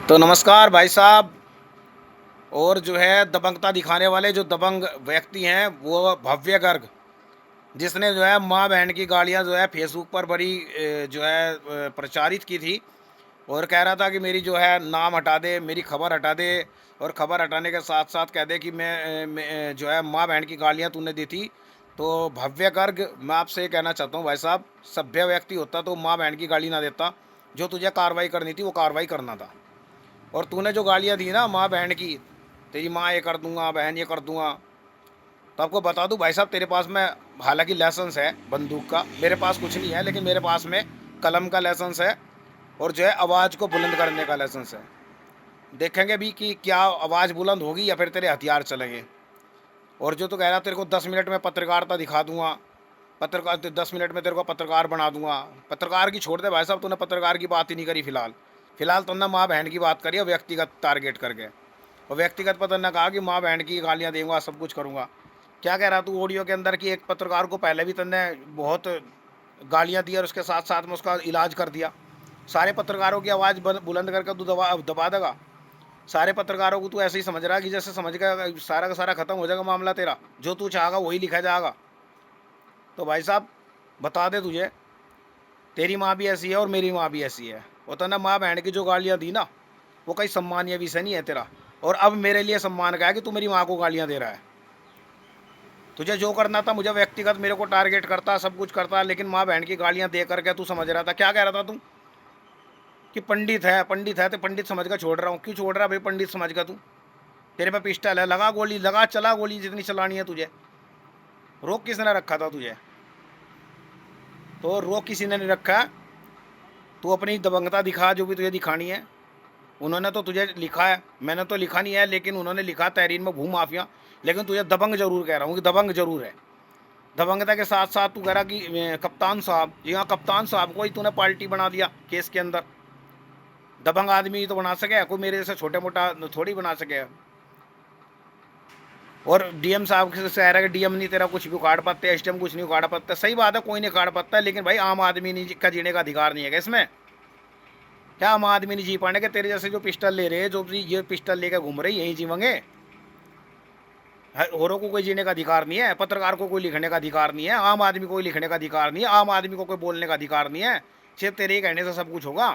तो नमस्कार भाई साहब। और जो है दबंगता दिखाने वाले जो दबंग व्यक्ति हैं वो भव्य गर्ग, जिसने जो है माँ बहन की गालियाँ जो है फेसबुक पर बड़ी जो है प्रचारित की थी। और कह रहा था कि मेरी जो है नाम हटा दे, मेरी खबर हटा दे। और खबर हटाने के साथ साथ कह दे कि मैं जो है माँ बहन की गालियाँ तूने दी थी। तो भव्य गर्ग, मैं आपसे ये कहना चाहता हूँ भाई साहब, सभ्य व्यक्ति होता तो माँ बहन की गाली ना देता। जो तुझे कार्रवाई करनी थी वो कार्रवाई करना था। और तूने जो गालियाँ दी ना माँ बहन की, तेरी माँ ये कर दूंगा, बहन ये कर दूंगा। तो आपको बता दूं भाई साहब, तेरे पास में हालांकि लाइसेंस है बंदूक का, मेरे पास कुछ नहीं है, लेकिन मेरे पास में कलम का लाइसेंस है। और जो है आवाज़ को बुलंद करने का लाइसेंस है। देखेंगे भी कि क्या आवाज़ बुलंद होगी या फिर तेरे हथियार चलेंगे। और जो तो कह रहा तेरे को 10 मिनट में पत्रकारिता दिखा दूंगा, पत्रकार 10 मिनट में तेरे को पत्रकार बना दूंगा। पत्रकार की छोड़ दे भाई साहब, तूने पत्रकार की बात ही नहीं करी फिलहाल। फिलहाल तुमने माँ बहन की बात करी है व्यक्तिगत टारगेट करके। और व्यक्तिगत पता न कहा कि माँ बहन की गालियाँ दूंगा, सब कुछ करूँगा। क्या कह रहा तू ऑडियो के अंदर कि एक पत्रकार को पहले भी तुमने बहुत गालियाँ दी और उसके साथ साथ में उसका इलाज कर दिया। सारे पत्रकारों की आवाज़ बुलंद करके तू दबा दबा देगा? सारे पत्रकारों को तू ऐसे ही समझ रहा है कि जैसे समझ गया सारा का सारा खत्म हो जाएगा मामला तेरा, जो तू चाहेगा वही लिखा जाएगा। तो भाई साहब बता दे तुझे, तेरी माँ भी ऐसी है और मेरी माँ भी ऐसी है। वो तो ना माँ बहन की जो गालियाँ दी ना, वो कहीं सम्मानीय विषय नहीं है तेरा। और अब मेरे लिए सम्मान का है कि तू मेरी माँ को गालियाँ दे रहा है। तुझे जो करना था, मुझे व्यक्तिगत मेरे को टारगेट करता, सब कुछ करता, लेकिन माँ बहन की गालियाँ दे करके तू समझ रहा था। क्या कह रहा था तू कि पंडित है तो पंडित समझ कर छोड़ रहा हूँ। क्यों छोड़ रहा भाई पंडित समझ कर तू? तेरे पे पिस्टल है, लगा गोली, लगा चला गोली जितनी चलानी है तुझे। रोक किसने रखा था तुझे? तो रोक किसी ने नहीं रखा। तू अपनी दबंगता दिखा जो भी तुझे दिखानी है। उन्होंने तो तुझे लिखा है, मैंने तो लिखा नहीं है, लेकिन उन्होंने लिखा तहरीर में भू माफिया। लेकिन तुझे दबंग जरूर कह रहा हूँ कि दबंग जरूर है। दबंगता के साथ साथ तू कह रहा कि कप्तान साहब, जी हाँ कप्तान साहब को ही तूने पार्टी बना दिया केस के अंदर। दबंग आदमी तो बना सके कोई, मेरे जैसे छोटे मोटा थोड़ी बना सके। और डीएम साहब से कह रहा है कि डीएम नहीं तेरा कुछ भी उखाड़ पाते, एसडीएम कुछ नहीं उखाड़ पाता। सही बात है, कोई नहीं उखाड़ पाता है, लेकिन भाई आम आदमी नहीं का जीने का अधिकार नहीं है इसमें? क्या आम आदमी नहीं जी पाने के? तेरे जैसे जो पिस्टल ले रहे, जो ये पिस्टल लेकर घूम रहे, यही जीवेंगे? औरों को कोई जीने का अधिकार नहीं है, पत्रकार को कोई लिखने का अधिकार नहीं है, आम आदमी को कोई लिखने का अधिकार नहीं है, आम आदमी को कोई बोलने का अधिकार नहीं है। सिर्फ तेरे ही कहने से सब कुछ होगा?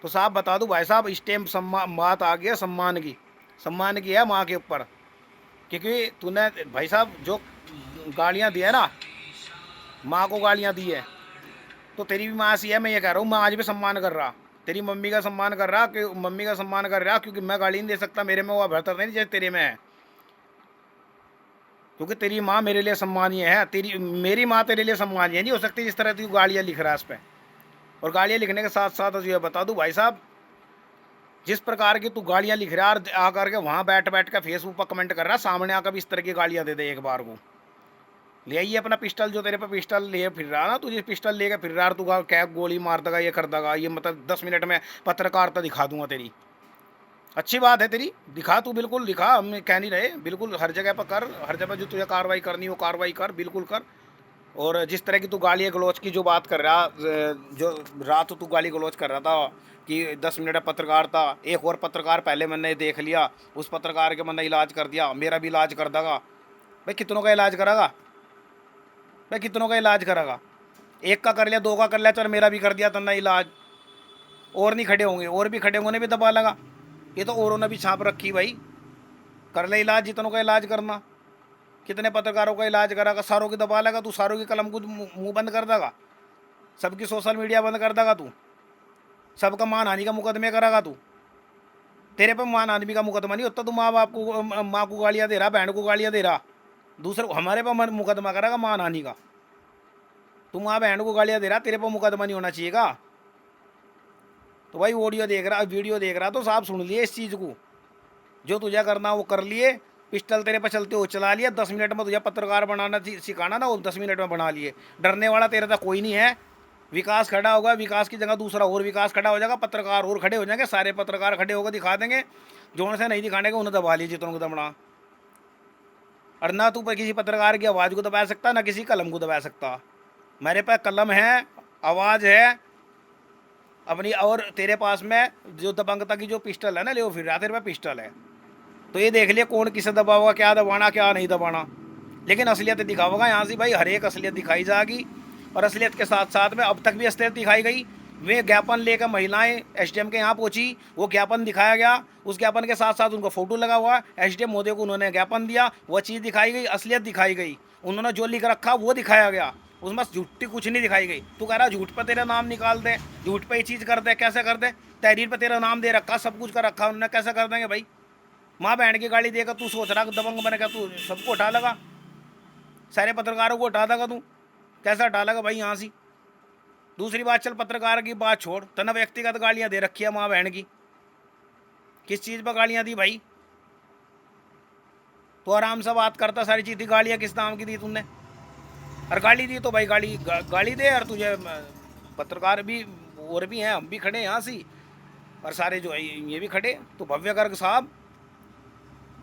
तो साहब बता दूं भाई साहब, स्टेम सम्मान बात आ गया सम्मान की। सम्मान की है माँ के ऊपर। क्योंकि तूने भाई साहब जो गालियाँ दी है ना, माँ को गालियाँ दी है, तो तेरी भी माँ सी है। मैं ये कह रहा हूँ, मैं आज भी सम्मान कर रहा, तेरी मम्मी का सम्मान कर रहा, कि मम्मी का सम्मान कर रहा, क्योंकि मैं गाली नहीं दे सकता, मेरे में वो बेहतर नहीं जैसे तेरे में है। क्योंकि तेरी माँ मेरे लिए सम्मानीय है, तेरी मेरी माँ तेरे लिए सम्मानीय नहीं हो सकती जिस तरह तू गालियाँ लिख रहा है इस पर। और गालियाँ लिखने के साथ साथ जो बता दूँ भाई साहब, जिस प्रकार की तू गालियाँ लिख रहा है आकर के वहाँ बैठ बैठ कर फेसबुक पर कमेंट कर रहा है, सामने आकर भी इस तरह की गालियाँ दे दे एक बार को। ले आइए अपना पिस्टल, जो तेरे पे पिस्टल ले फिर रहा ना, तुझे पिस्टल लेके फिर रहा, तू क्या गोली मार देगा, ये कर देगा, ये मतलब 10 मिनट में पत्रकारिता दिखा दूंगा तेरी। अच्छी बात है तेरी, दिखा तू, बिल्कुल दिखा, हम कह नहीं रहे, बिल्कुल हर जगह पर कर, हर जगह जो तुझे कार्रवाई करनी हो कार्रवाई कर, बिल्कुल कर। और जिस तरह की तू गाली गलौज की जो बात कर रहा, जो रात तू गाली गलौज कर रहा था कि 10 मिनट पत्रकार था, एक और पत्रकार पहले मैंने देख लिया, उस पत्रकार के मैंने इलाज कर दिया, मेरा भी इलाज कर देगा। भाई कितनों का इलाज करागा? भाई कितनों का इलाज करागा? एक का कर लिया, दो का कर लिया, चल मेरा भी कर दिया तन्ना इलाज। और नहीं खड़े होंगे? और भी खड़े होंगे, उन्हें भी दबा लगा। ये तो औरों ने भी छाप रखी भाई, कर ले इलाज, जितनों का इलाज करना। कितने पत्रकारों का इलाज करागा? सारों की दबा लेगा तू, सारों की कलम को मुंह बंद कर देगा, सबकी सोशल मीडिया बंद कर देगा तू, सबका मानहानि का मुकदमे करागा तू। तेरे पे मानहानि का मुकदमा नहीं होता, तू माँ बाप को, माँ को गालियाँ दे रहा, बहन को गालियाँ दे रहा, दूसरे हमारे पे मुकदमा करागा मानहानि का। तू माँ बहन को गालियाँ दे रहा, तेरे पे मुकदमा नहीं होना चाहिए का? तो भाई ऑडियो देख रहा, वीडियो देख रहा, तो साहब सुन लिए इस चीज़ को। जो तुझे करना वो कर लिए, पिस्टल तेरे पे चलते हो चला लिया, 10 मिनट में तुझे पत्रकार बनाना सिखाना ना, वो 10 मिनट में बना लिए। डरने वाला तेरे तक कोई नहीं है। विकास खड़ा होगा, विकास की जगह दूसरा और विकास खड़ा हो जाएगा, पत्रकार और खड़े हो जाएंगे, सारे पत्रकार खड़े होकर दिखा देंगे। जोन से नहीं दिखाने का उन्हें दबा लीजिए तुमको दबना। और ना तू किसी पत्रकार की आवाज़ को दबा सकता, ना किसी कलम को दबा सकता। मेरे पास कलम है, आवाज़ है, अपनी, और तेरे पास में जो दबंगता की जो पिस्टल है ना, ले वो फिर रहा तेरे पास पिस्टल है, तो ये देख लिया कौन किसे दबाओगा, क्या दबाना क्या नहीं दबाना। लेकिन असलियत दिखाओगा यहाँ से भाई, हर एक असलियत दिखाई जाएगी। और असलियत के साथ साथ में अब तक भी असलियत दिखाई गई। वे ज्ञापन लेकर महिलाएं एसडीएम के यहाँ पहुंची, वो ज्ञापन दिखाया गया, उस ज्ञापन के साथ साथ उनका फोटो लगा हुआ, एसडीएम महोदय को उन्होंने ज्ञापन दिया, वो चीज़ दिखाई गई, असलियत दिखाई गई, उन्होंने जो लिख रखा वो दिखाया गया, उसमें झूठी कुछ नहीं दिखाई गई। तू कह रहा झूठ पर तेरा नाम निकाल दे, झूठ पे ये चीज़ कर दे, कैसे कर दे? तहरीर पर तेरा नाम दे रखा, सब कुछ कर रखा उन्होंने, कैसे कर देंगे भाई? माँ बहन की गाली देकर तू सोच रहा दबंग बनेगा, तू सबको उठा लगा, सारे पत्रकारों को उठा देगा तू, कैसा उठा लगा भाई यहाँ से? दूसरी बात, चल पत्रकार की बात छोड़, तना व्यक्तिगत गालियां दे रखी है माँ बहन की, किस चीज़ पर गालियां दी भाई? तो आराम से बात करता, सारी चीज़ थी, गालियां किस नाम की दी तुमने? और गाली दी तो भाई गाली दे, और तुझे पत्रकार भी और भी हैं, हम भी खड़े यहाँ से, और सारे जो है ये भी खड़े, तो भव्य गर्ग साहब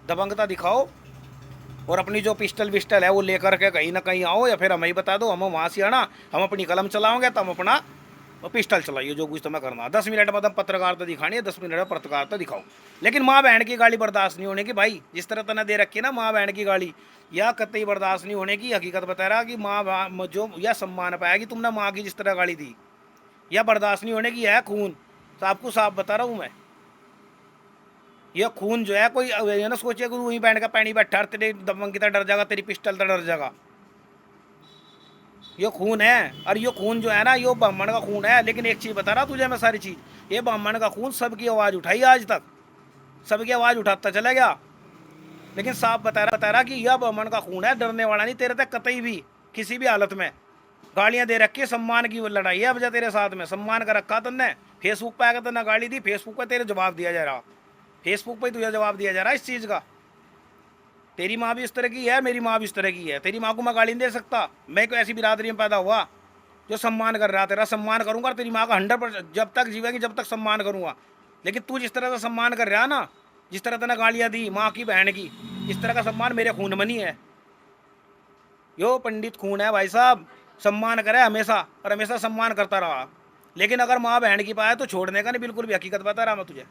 दबंगता दिखाओ, और अपनी जो पिस्टल विस्टल है वो लेकर के कहीं ना कहीं आओ, या फिर हमें ही बता दो, हम वहाँ से आना, हम अपनी कलम चलाओगे तो हम अपना पिस्टल चलाइए, जो कुछ तुम्हें करना। 10 मिनट में पत्रकारिता दिखानी है, 10 मिनट में पत्रकारिता दिखाओ, लेकिन माँ बहन की गाली बर्दाश्त नहीं होने की भाई। जिस तरह तने दे रखी है ना माँ बहन की गाली, या कतई बर्दाश्त नहीं होने की। हकीकत बता रहा कि माँ जो या सम्मान पाएगी तुमने माँ की जिस तरह गाली दी, या बर्दाश्त नहीं होने की है खून। साहब को साफ बता रहा हूँ मैं, ये खून जो है, कोई ये ना सोचे कि वहीं बैठ का पैनी बैठा, तेरे दबंग की तरह डर जाएगा, तेरी पिस्टल तरह डर जाएगा। ये खून है, और ये खून जो है ना, ये ब्राह्मण का खून है। लेकिन एक चीज़ बता रहा तुझे मैं, सारी चीज़, ये ब्राह्मण का खून सबकी आवाज़ उठाई, आज तक सबकी आवाज़ उठाता चला गया। लेकिन साफ बता रहा कि यह ब्राह्मण का खून है, डरने वाला नहीं तेरे तक कतई भी, किसी भी हालत में। गालियाँ दे रखी, सम्मान की लड़ाई है अब जा तेरे साथ में, सम्मान का रखा तुमने। फेसबुक पे आकर तुमने गाली दी, फेसबुक पे तेरे जवाब दिया जा रहा, फेसबुक पे तुझे जवाब दिया जा रहा है इस चीज़ का। तेरी माँ भी इस तरह की है, मेरी माँ भी इस तरह की है, तेरी माँ को मैं गाली नहीं दे सकता। मैं कोई ऐसी बिरादरी में पैदा हुआ जो सम्मान कर रहा, तेरा सम्मान करूँगा, और तेरी माँ का 100% जब तक जीवेगी जब तक सम्मान करूँगा। लेकिन तू जिस तरह से सम्मान कर रहा ना, जिस तरह तूने गालियाँ दी माँ की बहन की, इस तरह का सम्मान मेरे खून में नहीं है। यो पंडित खून है भाई साहब, सम्मान करे हमेशा, और हमेशा सम्मान करता रहा। लेकिन अगर माँ बहन की पाए तो छोड़ने का नहीं बिल्कुल भी। हकीकत बता रहा मैं तुझे,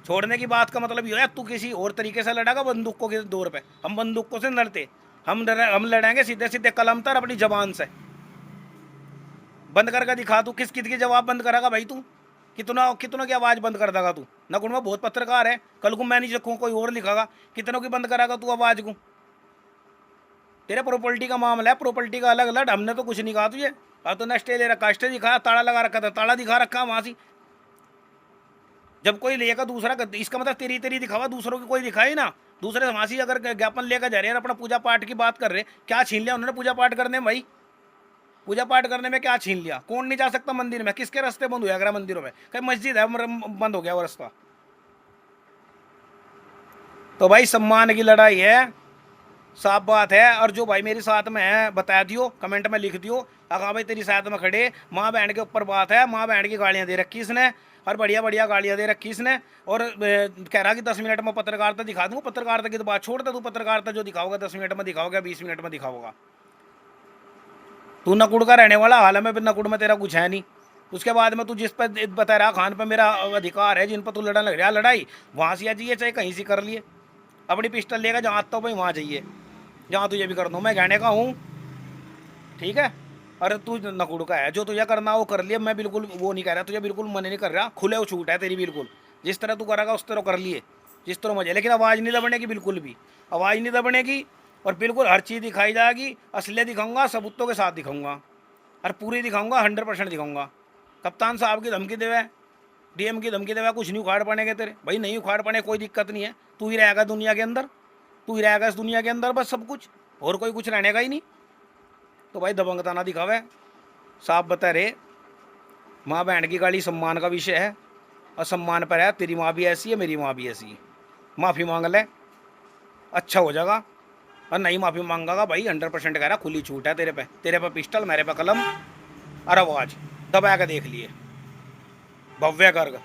छोड़ने की बात का मतलब ये है तू किसी और तरीके से लड़ेगा बंदूकों के दौर पे। हम बंदूकों से लड़ते, हम लड़ेंगे सीधे सीधे कलम तर अपनी जबान से। बंद करके दिखा, तू किस कित की जवाब बंद करेगा भाई? तू कितनों की आवाज़ बंद कर देगा तू? नकुड़ में बहुत पत्रकार है, कल को मैं नहीं रखूँ कोई और लिखागा, कितनों की बंद कराएगा तू आवाज़ को? तेरे प्रॉपर्टी का मामला है, प्रॉपर्टी का अलग लड़, हमने तो कुछ नहीं कहा तुझे। अब तो स्टे ले रखा, स्टे दिखाया, ताला लगा रखा था, ताला दिखा रखा वहाँ से। जब कोई लेगा दूसरा, इसका मतलब तेरी तेरी दिखावा, दूसरों की कोई दिखाई ना। दूसरे समासी अगर ज्ञापन लेकर जा रहे हैं, अपना पूजा पाठ की बात कर रहे, क्या छीन लिया उन्होंने पूजा पाठ करने में भाई? पूजा पाठ करने में क्या छीन लिया? कौन नहीं जा सकता मंदिर में? किसके रास्ते बंद हुआ? अगर मंदिरों में कहीं मस्जिद है बंद हो गया वो रास्ता? तो भाई सम्मान की लड़ाई है, साफ बात है। और जो भाई मेरे साथ में है बता दियो, कमेंट में लिख दियो, अगर भाई तेरी साथ में खड़े, माँ बहन के ऊपर बात है, माँ बहन की गालियाँ दे रखी इसने, और बढ़िया बढ़िया गालियाँ दे रखी इसने। और कह रहा कि 10 मिनट में पत्रकारिता दिखा दूँगा। पत्रकारिता की तो बात छोड़ दे, तू पत्रकारिता जो दिखाओगा 10 मिनट में दिखाओगा, 20 मिनट में दिखाओगा। तू नकुड़ का रहने वाला, हाल में फिर नकुड़ में तेरा कुछ है नहीं। उसके बाद में तू जिस पर बता रहा खान पर मेरा अधिकार है, जिन पर तू लड़ने लग रहा लड़ाई, वहाँ से आ जाइए, चाहे कहीं से कर लिए। अपनी पिस्टल लेकर जहाँ आता हूँ भाई वहाँ जाइए, जहाँ तुझे भी कर दूँ। मैं कहने का हूँ, ठीक है? अरे तू नकुड़ का है, जो तुझे करना वो कर लिए, मैं बिल्कुल वो नहीं कह रहा, तुझे बिल्कुल मन नहीं कर रहा, खुले वो छूट है तेरी बिल्कुल। जिस तरह तू करेगा उस तरह कर लिए, जिस तरह मजे। लेकिन आवाज़ नहीं दबने की, बिल्कुल भी आवाज़ नहीं दबने की। और बिल्कुल हर चीज़ दिखाई जाएगी, असलियत दिखाऊंगा, सबूतों के साथ दिखाऊंगा, और पूरी दिखाऊंगा, 100% दिखाऊंगा। कप्तान साहब की धमकी देवे, डीएम की धमकी देवे, कुछ नहीं उखाड़ पड़ेंगे तेरे भाई, नहीं उखाड़ पड़े, कोई दिक्कत नहीं है। तू ही रहेगा दुनिया के अंदर, तू ही रहेगा इस दुनिया के अंदर, बस सब कुछ, और कोई कुछ रहने का ही नहीं। तो भाई दबंगता ना दिखावे, साफ बता रहे। माँ बहन की गाली सम्मान का विषय है, और सम्मान पर है। तेरी माँ भी ऐसी है, मेरी माँ भी ऐसी है। माफ़ी मांग ले, अच्छा हो जाएगा। और नहीं माफ़ी मांगेगा भाई, 100% कह रहा, खुली छूट है तेरे पे पिस्टल, मेरे पे कलम, और आवाज़ दबा के देख लिए। भव्य गर्ग।